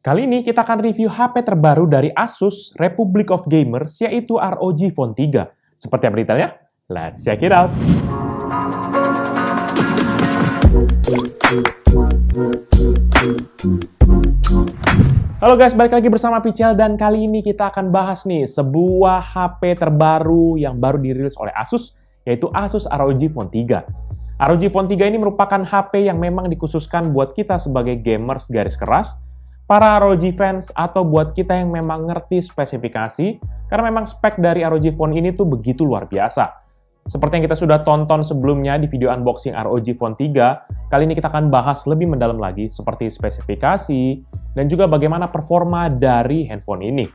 Kali ini kita akan review HP terbaru dari Asus Republic of Gamers, yaitu ROG Phone 3. Seperti apa detailnya? Let's check it out! Halo guys, balik lagi bersama Pichel dan kali ini kita akan bahas nih sebuah HP terbaru yang baru dirilis oleh Asus, yaitu Asus ROG Phone 3. ROG Phone 3 ini merupakan HP yang memang dikhususkan buat kita sebagai gamers garis keras, para ROG fans, atau buat kita yang memang ngerti spesifikasi, karena memang spek dari ROG Phone ini tuh begitu luar biasa. Seperti yang kita sudah tonton sebelumnya di video unboxing ROG Phone 3, kali ini kita akan bahas lebih mendalam lagi seperti spesifikasi, dan juga bagaimana performa dari handphone ini.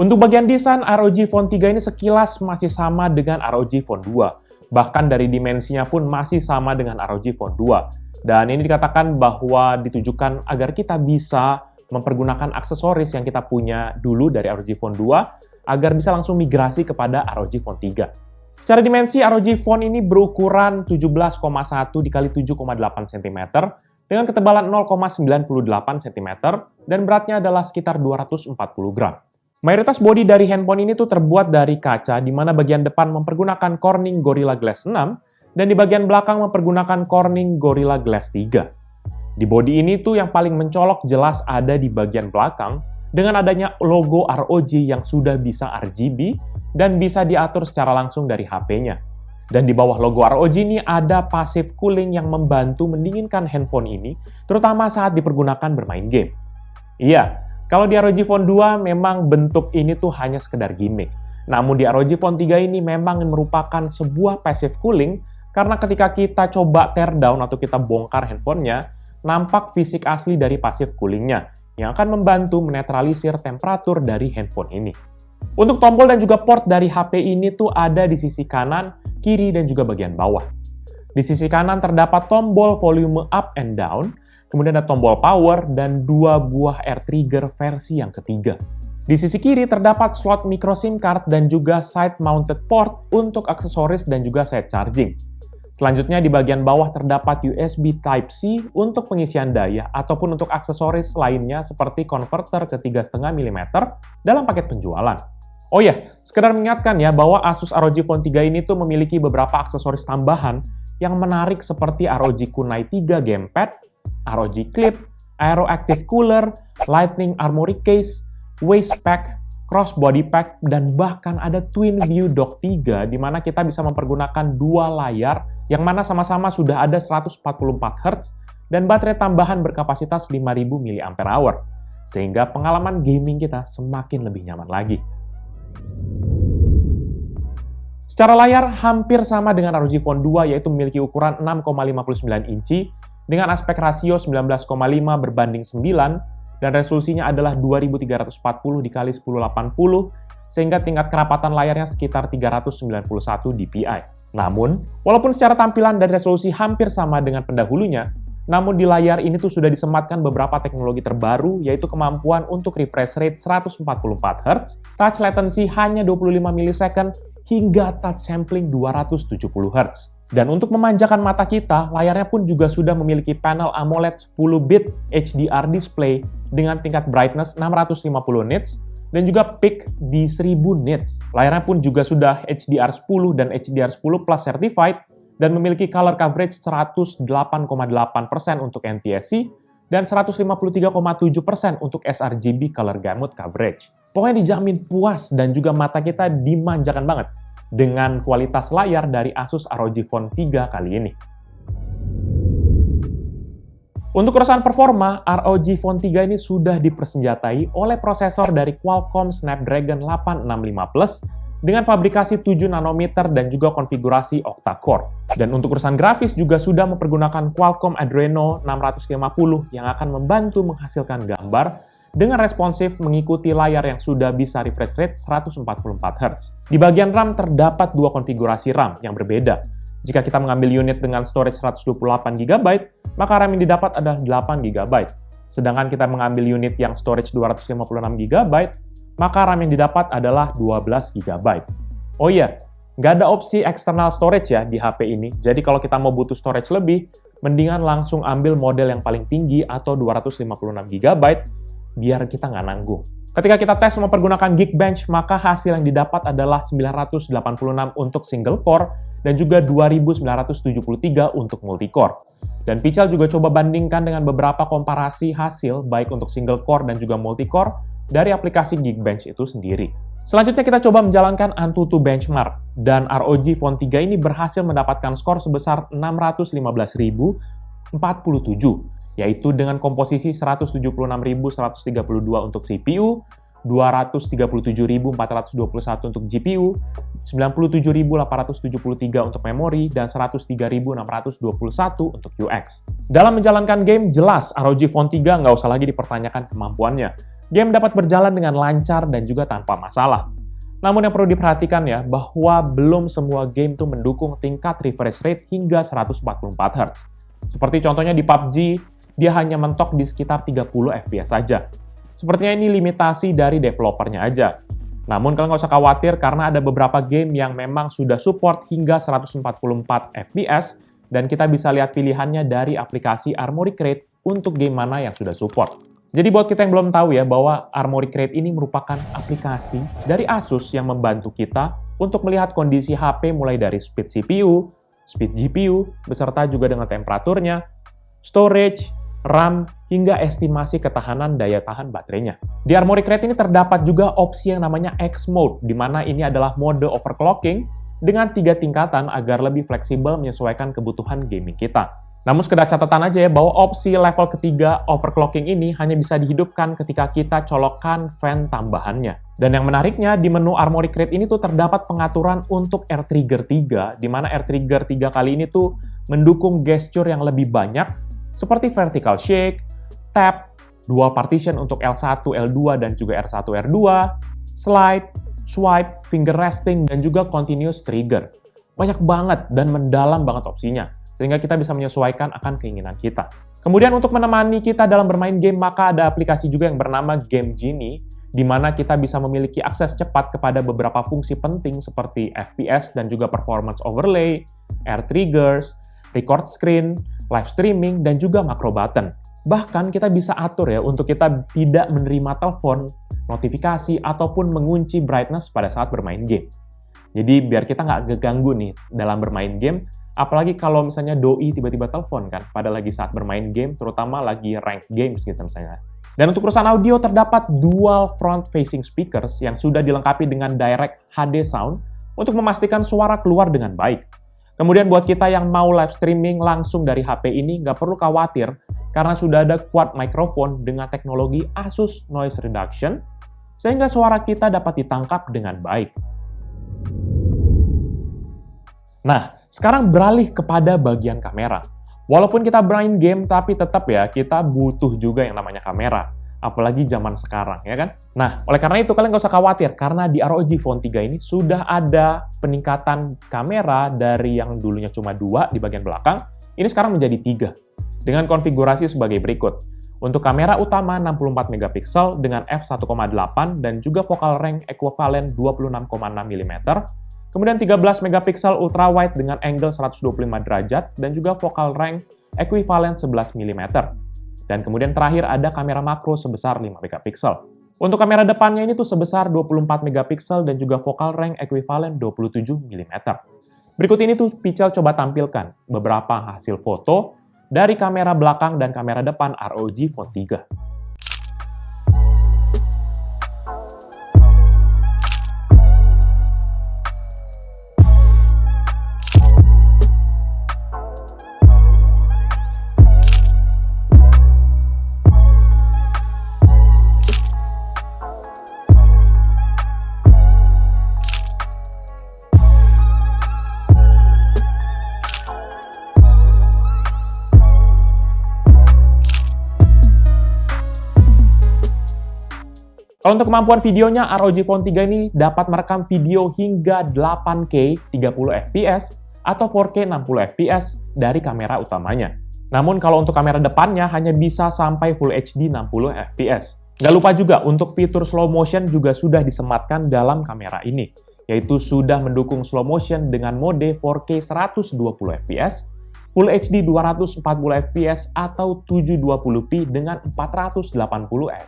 Untuk bagian desain, ROG Phone 3 ini sekilas masih sama dengan ROG Phone 2. Bahkan dari dimensinya pun masih sama dengan ROG Phone 2. Dan ini dikatakan bahwa ditujukan agar kita bisa mempergunakan aksesoris yang kita punya dulu dari ROG Phone 2 agar bisa langsung migrasi kepada ROG Phone 3. Secara dimensi, ROG Phone ini berukuran 17,1 x 7,8 cm dengan ketebalan 0,98 cm dan beratnya adalah sekitar 240 gram. Mayoritas bodi dari handphone ini tuh terbuat dari kaca, di mana bagian depan mempergunakan Corning Gorilla Glass 6 dan di bagian belakang mempergunakan Corning Gorilla Glass 3. Di bodi ini tuh yang paling mencolok jelas ada di bagian belakang dengan adanya logo ROG yang sudah bisa RGB dan bisa diatur secara langsung dari HP-nya. Dan di bawah logo ROG ini ada passive cooling yang membantu mendinginkan handphone ini, terutama saat dipergunakan bermain game. Iya, kalau di ROG Phone 2 memang bentuk ini tuh hanya sekedar gimmick. Namun di ROG Phone 3 ini memang merupakan sebuah passive cooling karena ketika kita coba tear down atau kita bongkar handphonenya, nampak fisik asli dari passive coolingnya yang akan membantu menetralisir temperatur dari handphone ini. Untuk tombol dan juga port dari HP ini tuh ada di sisi kanan, kiri, dan juga bagian bawah. Di sisi kanan terdapat tombol volume up and down, kemudian ada tombol power, dan 2 buah air trigger versi yang ketiga. Di sisi kiri terdapat slot micro SIM card dan juga side-mounted port untuk aksesoris dan juga set charging. Selanjutnya di bagian bawah terdapat USB Type-C untuk pengisian daya ataupun untuk aksesoris lainnya seperti konverter ke 3,5 mm dalam paket penjualan. Oh ya, sekedar mengingatkan ya bahwa Asus ROG Phone 3 ini tuh memiliki beberapa aksesoris tambahan yang menarik seperti ROG Kunai 3 Gamepad, ROG Clip, Aero Active Cooler, Lightning Armoury Case, Waist Pack, Crossbody Pack, dan bahkan ada Twin View Dock 3 di mana kita bisa mempergunakan dua layar yang mana sama-sama sudah ada 144 Hz dan baterai tambahan berkapasitas 5000 mAh sehingga pengalaman gaming kita semakin lebih nyaman lagi. Secara layar hampir sama dengan ROG Phone 2 yaitu memiliki ukuran 6,59 inci dengan aspek rasio 19,5 berbanding 9 dan resolusinya adalah 2340 x 1080 sehingga tingkat kerapatan layarnya sekitar 391 dpi. Namun, walaupun secara tampilan dan resolusi hampir sama dengan pendahulunya, namun di layar ini tuh sudah disematkan beberapa teknologi terbaru yaitu kemampuan untuk refresh rate 144 Hz, touch latency hanya 25 ms hingga touch sampling 270 Hz. Dan untuk memanjakan mata kita, layarnya pun juga sudah memiliki panel AMOLED 10-bit HDR display dengan tingkat brightness 650 nits dan juga peak di 1000 nits. Layarnya pun juga sudah HDR10 dan HDR10 Plus certified dan memiliki color coverage 108,8% untuk NTSC dan 153,7% untuk sRGB color gamut coverage. Pokoknya dijamin puas dan juga mata kita dimanjakan banget dengan kualitas layar dari Asus ROG Phone 3 kali ini. Untuk urusan performa, ROG Phone 3 ini sudah dipersenjatai oleh prosesor dari Qualcomm Snapdragon 865 Plus dengan fabrikasi 7 nanometer dan juga konfigurasi octa-core. Dan untuk urusan grafis juga sudah mempergunakan Qualcomm Adreno 650 yang akan membantu menghasilkan gambar dengan responsif mengikuti layar yang sudah bisa refresh rate 144 Hz. Di bagian RAM terdapat dua konfigurasi RAM yang berbeda. Jika kita mengambil unit dengan storage 128 GB, maka RAM yang didapat adalah 8 GB. Sedangkan kita mengambil unit yang storage 256 GB, maka RAM yang didapat adalah 12 GB. Oh iya, nggak ada opsi external storage ya di HP ini. Jadi kalau kita mau butuh storage lebih, mendingan langsung ambil model yang paling tinggi atau 256 GB biar kita nggak nanggung. Ketika kita tes mempergunakan Geekbench, maka hasil yang didapat adalah 986 untuk single core dan juga 2973 untuk multi-core. Dan Pichel juga coba bandingkan dengan beberapa komparasi hasil baik untuk single core dan juga multi-core dari aplikasi Geekbench itu sendiri. Selanjutnya kita coba menjalankan AnTuTu benchmark, dan ROG Phone 3 ini berhasil mendapatkan skor sebesar 615.047, yaitu dengan komposisi 176.132 untuk CPU, 237.421 untuk GPU, 97.873 untuk memori, dan 103.621 untuk UX. Dalam menjalankan game, jelas ROG Phone 3 nggak usah lagi dipertanyakan kemampuannya. Game dapat berjalan dengan lancar dan juga tanpa masalah. Namun yang perlu diperhatikan ya, bahwa belum semua game itu mendukung tingkat refresh rate hingga 144 Hz. Seperti contohnya di PUBG, dia hanya mentok di sekitar 30 FPS saja. Sepertinya ini limitasi dari developernya aja. Namun kalian nggak usah khawatir karena ada beberapa game yang memang sudah support hingga 144 FPS, dan kita bisa lihat pilihannya dari aplikasi Armoury Crate untuk game mana yang sudah support. Jadi buat kita yang belum tahu ya, bahwa Armoury Crate ini merupakan aplikasi dari Asus yang membantu kita untuk melihat kondisi HP mulai dari speed CPU, speed GPU, beserta juga dengan temperaturnya, storage, RAM, hingga estimasi ketahanan daya tahan baterainya. Di Armoury Crate ini terdapat juga opsi yang namanya X Mode, di mana ini adalah mode overclocking dengan 3 tingkatan agar lebih fleksibel menyesuaikan kebutuhan gaming kita. Namun sekedar catatan aja ya, bahwa opsi level ketiga overclocking ini hanya bisa dihidupkan ketika kita colokkan fan tambahannya. Dan yang menariknya, di menu Armoury Crate ini tuh terdapat pengaturan untuk Air Trigger 3, di mana Air Trigger 3 kali ini tuh mendukung gesture yang lebih banyak, seperti vertical shake, tap, dual partition untuk L1, L2, dan juga R1, R2, slide, swipe, finger resting, dan juga continuous trigger. Banyak banget dan mendalam banget opsinya, sehingga kita bisa menyesuaikan akan keinginan kita. Kemudian untuk menemani kita dalam bermain game, maka ada aplikasi juga yang bernama Game Genie, di mana kita bisa memiliki akses cepat kepada beberapa fungsi penting seperti FPS dan juga performance overlay, air triggers, record screen, live streaming, dan juga macro button. Bahkan kita bisa atur ya untuk kita tidak menerima telepon, notifikasi, ataupun mengunci brightness pada saat bermain game. Jadi biar kita nggak keganggu nih dalam bermain game, apalagi kalau misalnya doi tiba-tiba telepon kan pada lagi saat bermain game, terutama lagi ranked games gitu misalnya. Dan untuk urusan audio, terdapat dual front-facing speakers yang sudah dilengkapi dengan direct HD sound untuk memastikan suara keluar dengan baik. Kemudian buat kita yang mau live streaming langsung dari HP ini, nggak perlu khawatir karena sudah ada quad microphone dengan teknologi Asus Noise Reduction, sehingga suara kita dapat ditangkap dengan baik. Nah, sekarang beralih kepada bagian kamera. Walaupun kita bermain game, tapi tetap ya, kita butuh juga yang namanya kamera. Apalagi zaman sekarang, ya kan? Nah, oleh karena itu, kalian nggak usah khawatir, karena di ROG Phone 3 ini sudah ada peningkatan kamera dari yang dulunya cuma 2 di bagian belakang, ini sekarang menjadi 3. Dengan konfigurasi sebagai berikut. Untuk kamera utama 64 megapiksel dengan f1.8 dan juga focal length ekuivalen 26,6 mm. Kemudian 13 megapiksel ultrawide dengan angle 125 derajat dan juga focal length ekuivalen 11 mm. Dan kemudian terakhir ada kamera makro sebesar 5 megapiksel. Untuk kamera depannya ini tuh sebesar 24 megapiksel dan juga focal length ekuivalen 27 mm. Berikut ini tuh Pichel coba tampilkan beberapa hasil foto dari kamera belakang dan kamera depan ROG Phone 3. Kalau untuk kemampuan videonya, ROG Phone 3 ini dapat merekam video hingga 8K 30 fps atau 4K 60 fps dari kamera utamanya. Namun kalau untuk kamera depannya hanya bisa sampai Full HD 60 fps. Nggak lupa juga untuk fitur slow motion juga sudah disematkan dalam kamera ini, yaitu sudah mendukung slow motion dengan mode 4K 120 fps, Full HD 240 fps atau 720p dengan 480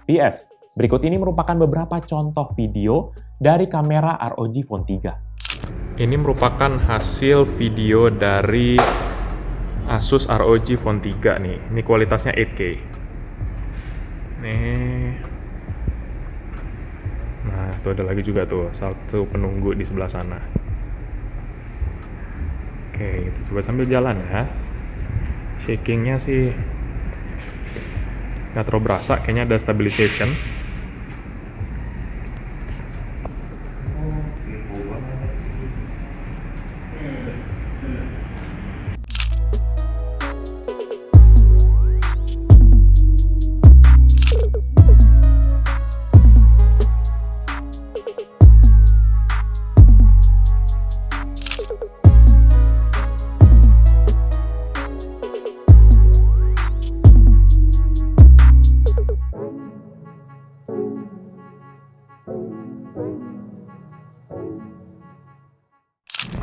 fps. Berikut ini merupakan beberapa contoh video dari kamera ROG Phone 3. Ini merupakan hasil video dari Asus ROG Phone 3 nih. Ini kualitasnya 8K. Nih. Nah, tuh ada lagi juga tuh, satu penunggu di sebelah sana. Oke, kita coba sambil jalan ya. Shakingnya sih nggak terlalu berasa, kayaknya ada stabilization.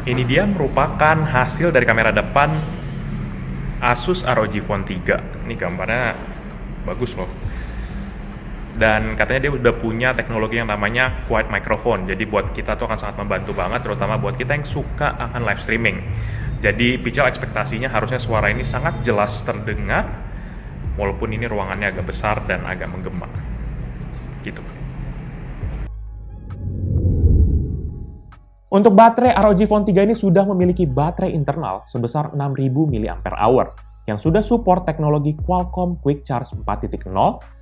Ini dia merupakan hasil dari kamera depan Asus ROG Phone 3. Ini gambarnya bagus loh. Dan katanya dia udah punya teknologi yang namanya Quiet Microphone. Jadi buat kita tuh akan sangat membantu banget, terutama buat kita yang suka akan live streaming. Jadi Pical ekspektasinya harusnya suara ini sangat jelas terdengar, walaupun ini ruangannya agak besar dan agak menggema. Gitu. Untuk baterai, ROG Phone 3 ini sudah memiliki baterai internal sebesar 6000 mAh yang sudah support teknologi Qualcomm Quick Charge 4.0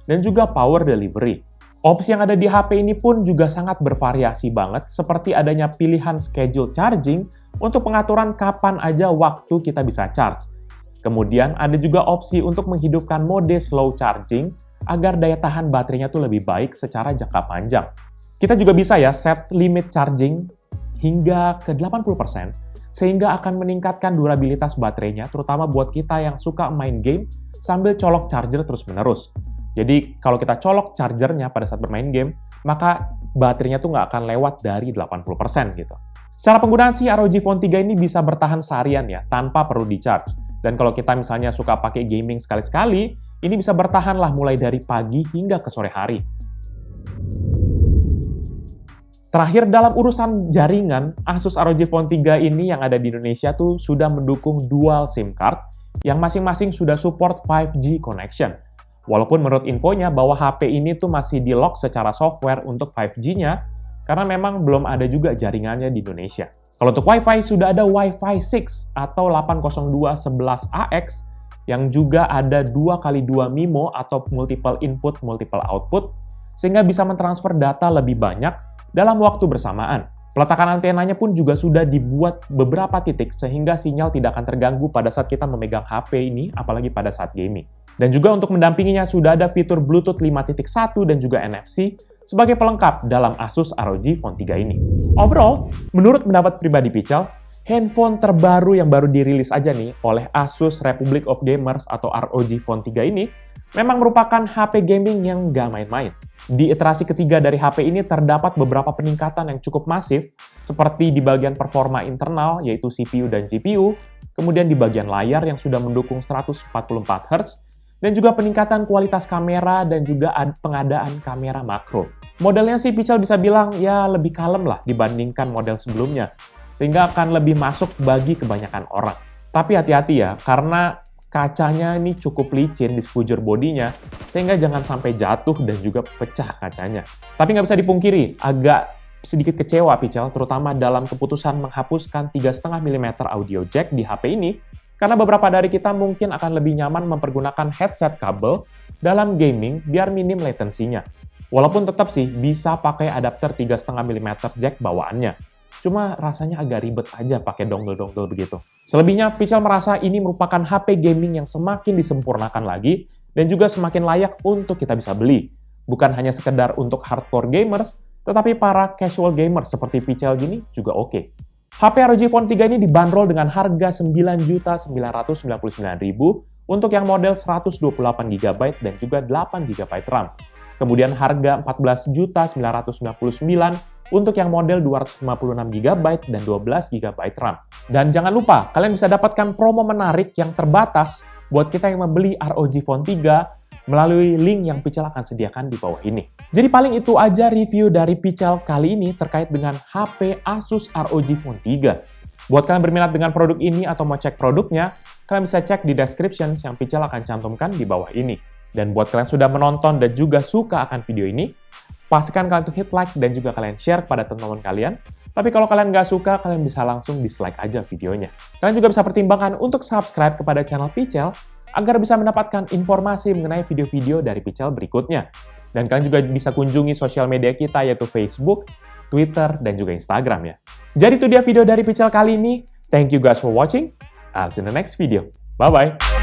dan juga power delivery. Opsi yang ada di HP ini pun juga sangat bervariasi banget, seperti adanya pilihan schedule charging untuk pengaturan kapan aja waktu kita bisa charge. Kemudian ada juga opsi untuk menghidupkan mode slow charging agar daya tahan baterainya tuh lebih baik secara jangka panjang. Kita juga bisa ya set limit charging hingga ke 80%, sehingga akan meningkatkan durabilitas baterainya, terutama buat kita yang suka main game sambil colok charger terus-menerus. Jadi, kalau kita colok chargernya pada saat bermain game, maka baterainya tuh nggak akan lewat dari 80% gitu. Secara penggunaan si ROG Phone 3 ini bisa bertahan seharian ya, tanpa perlu di-charge. Dan kalau kita misalnya suka pakai gaming sekali-sekali, ini bisa bertahan lah mulai dari pagi hingga ke sore hari. Terakhir, dalam urusan jaringan, Asus ROG Phone 3 ini yang ada di Indonesia tuh sudah mendukung dual SIM card yang masing-masing sudah support 5G connection. Walaupun menurut infonya bahwa HP ini tuh masih di-lock secara software untuk 5G-nya karena memang belum ada juga jaringannya di Indonesia. Kalau untuk Wi-Fi, sudah ada Wi-Fi 6 atau 802.11ax yang juga ada 2x2 MIMO atau multiple input, multiple output, sehingga bisa mentransfer data lebih banyak dalam waktu bersamaan. Peletakan antenanya pun juga sudah dibuat beberapa titik sehingga sinyal tidak akan terganggu pada saat kita memegang HP ini, apalagi pada saat gaming. Dan juga untuk mendampinginya sudah ada fitur Bluetooth 5.1 dan juga NFC sebagai pelengkap dalam Asus ROG Phone 3 ini. Overall, menurut pendapat pribadi Pical, handphone terbaru yang baru dirilis aja nih oleh Asus Republic of Gamers atau ROG Phone 3 ini memang merupakan HP gaming yang nggak main-main. Di iterasi ketiga dari HP ini terdapat beberapa peningkatan yang cukup masif, seperti di bagian performa internal, yaitu CPU dan GPU, kemudian di bagian layar yang sudah mendukung 144Hz, dan juga peningkatan kualitas kamera dan juga pengadaan kamera makro. Modelnya sih Pical bisa bilang ya lebih kalem lah dibandingkan model sebelumnya, sehingga akan lebih masuk bagi kebanyakan orang. Tapi hati-hati ya, karena kacanya ini cukup licin di sekujur bodinya, sehingga jangan sampai jatuh dan juga pecah kacanya. Tapi nggak bisa dipungkiri, agak sedikit kecewa Pical, terutama dalam keputusan menghapuskan 3,5 mm audio jack di HP ini, karena beberapa dari kita mungkin akan lebih nyaman mempergunakan headset kabel dalam gaming biar minim latensinya. Walaupun tetap sih bisa pakai adapter 3,5 mm jack bawaannya. Cuma rasanya agak ribet aja pakai dongle-dongle begitu. Selebihnya, Pical merasa ini merupakan HP gaming yang semakin disempurnakan lagi dan juga semakin layak untuk kita bisa beli. Bukan hanya sekedar untuk hardcore gamers, tetapi para casual gamers seperti Pical gini juga oke. HP ROG Phone 3 ini dibanderol dengan harga Rp9.999.000 untuk yang model 128GB dan juga 8GB RAM. Kemudian harga Rp14.999.000 untuk yang model 256GB dan 12GB RAM. Dan jangan lupa, kalian bisa dapatkan promo menarik yang terbatas buat kita yang membeli ROG Phone 3 melalui link yang Pichel akan sediakan di bawah ini. Jadi paling itu aja review dari Pichel kali ini terkait dengan HP Asus ROG Phone 3. Buat kalian berminat dengan produk ini atau mau cek produknya, kalian bisa cek di description yang Pichel akan cantumkan di bawah ini. Dan buat kalian sudah menonton dan juga suka akan video ini, pastikan kalian untuk hit like dan juga kalian share kepada teman-teman kalian. Tapi kalau kalian nggak suka, kalian bisa langsung dislike aja videonya. Kalian juga bisa pertimbangkan untuk subscribe kepada channel Pichel agar bisa mendapatkan informasi mengenai video-video dari Pichel berikutnya. Dan kalian juga bisa kunjungi sosial media kita yaitu Facebook, Twitter, dan juga Instagram ya. Jadi itu dia video dari Pichel kali ini. Thank you guys for watching. I'll see you in the next video. Bye-bye.